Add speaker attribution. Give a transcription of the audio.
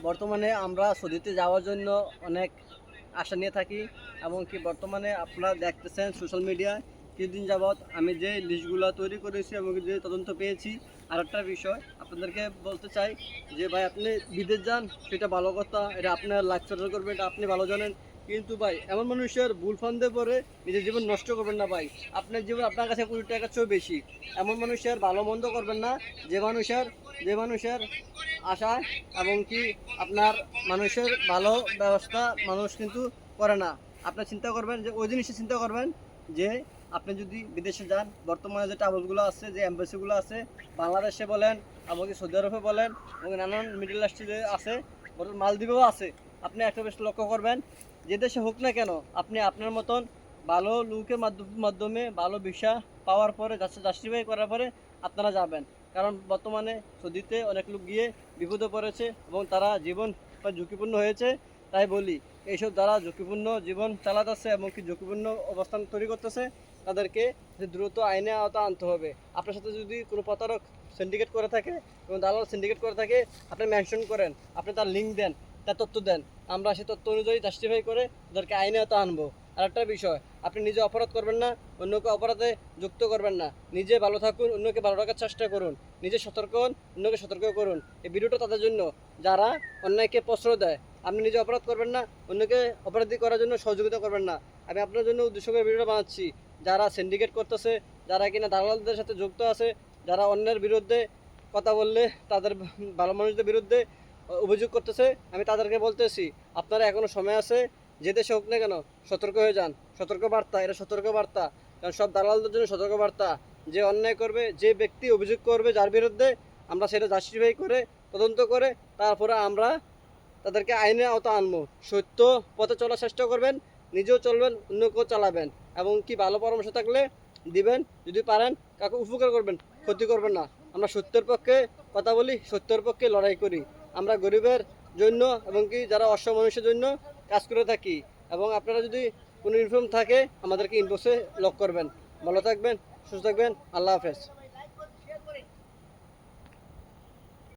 Speaker 1: বর্তমানে আমরা সৌদিতে যাওয়ার জন্য অনেক আশা নিয়ে থাকি, এমনকি বর্তমানে আপনারা দেখতেছেন সোশ্যাল মিডিয়ায় কিছুদিন যাবৎ আমি যে লিস্টগুলো তৈরি করেছি এবং যে তদন্ত পেয়েছি। আর একটা বিষয় আপনাদেরকে বলতে চাই যে ভাই, আপনি বিদেশ যান সেটা ভালো কথা, এটা আপনার লাইফ সেটেল করবে, এটা আপনি ভালো জানেন। কিন্তু ভাই, এমন মানুষের ভুল ফান্দে পরে নিজের জীবন নষ্ট করবেন না ভাই। আপনার জীবন আপনার কাছে 20 টাকার চেয়েও বেশি। এমন মানুষের ভালো মন্দ করবেন না যে মানুষের আশায় এবং কি আপনার মানুষের ভালো ব্যবস্থা মানুষ কিন্তু করে না। আপনার চিন্তা করবেন যে ওই জিনিসটা চিন্তা করবেন যে আপনি যদি বিদেশে যান, বর্তমানে যে ট্রাভেলগুলো আছে, যে এম্বাসিগুলো আছে, বাংলাদেশে বলেন, এমনকি সৌদি আরবে বলেন, এবং নানান মিডল ইস্টে আছে, মালদ্বীপেও আছে। আপনি একটা বেশ লক্ষ্য করবেন, যে দেশে হোক না কেন, আপনি আপনার মতন ভালো লোকের মাধ্যমে ভালো ভিসা পাওয়ার পরে, জাস্টিফাই করার পরে আপনারা যাবেন। কারণ বর্তমানে সৌদিতে অনেক লোক গিয়ে বিপদে পড়েছে এবং তারা জীবন ঝুঁকিপূর্ণ হয়েছে। তাই বলি, এইসব যারা ঝুঁকিপূর্ণ জীবন চালাতেছে এবং কি ঝুঁকিপূর্ণ অবস্থান তৈরি করতেছে, তাদেরকে দ্রুত আইনে আওতা আনতে হবে। আপনার সাথে যদি কোনো প্রতারক সিন্ডিকেট করে থাকে এবং দালাল সিন্ডিকেট করে থাকে, আপনি মেনশন করেন, আপনি তার লিঙ্ক দেন, তার তথ্য দেন, আমরা সেই তথ্য অনুযায়ী জাস্টিফাই করে তাদেরকে আইনে আওতা আনবো। আর একটা বিষয়, আপনি নিজে অপরাধ করবেন না, অন্যকে অপরাধে যুক্ত করবেন না। নিজে ভালো থাকুন, অন্যকে ভালো রাখার চেষ্টা করুন। নিজে সতর্ক হন, অন্যকে সতর্ক করুন। এই ভিডিওটা তাদের জন্য যারা অন্যায়কে প্রশ্রয় দেয়। আপনি নিজে অপরাধ করবেন না, অন্যকে অপরাধী করার জন্য সহযোগিতা করবেন না। আমি আপনার জন্য উদ্দেশ্য করে ভিডিওটা বানাচ্ছি। যারা সিন্ডিকেট করতেছে, যারা কিনা দালালদের সাথে যুক্ত আছে, যারা অন্যের বিরুদ্ধে কথা বললে তাদের ভালো মানুষদের বিরুদ্ধে অভিযোগ করতেছে, আমি তাদেরকে বলতেছি আপনারা এখনো সময় আছে। যে দেশে হোক না কেন, সতর্ক হয়ে যান। সতর্ক বার্তা, এটা সতর্ক বার্তা। কারণ সব দালালদের জন্য সতর্ক বার্তা। যে অন্যায় করবে, যে ব্যক্তি অভিযোগ করবে যার বিরুদ্ধে, আমরা সেটা জাস্টিফাই করে তদন্ত করে তারপরে আমরা তাদেরকে আইনের আওতা আনবো। সত্য পথে চলার চেষ্টা করবেন, নিজেও চলবেন, অন্যকেও চালাবেন। এবং কি ভালো পরামর্শ থাকলে দিবেন, যদি পারেন কাউকে উপকার করবেন, ক্ষতি করবেন না। আমরা সত্যের পক্ষে কথা বলি, সত্যের পক্ষে লড়াই করি। আমরা গরিবের জন্য এবং কি যারা অসহায় মানুষের জন্য কাজ করে থাকি। এবং আপনারা যদি কোনো ইনফর্ম থাকে আমাদেরকে ইনবক্সে লক করবেন। ভালো থাকবেন, সুস্থ থাকবেন। আল্লাহ হাফেজ।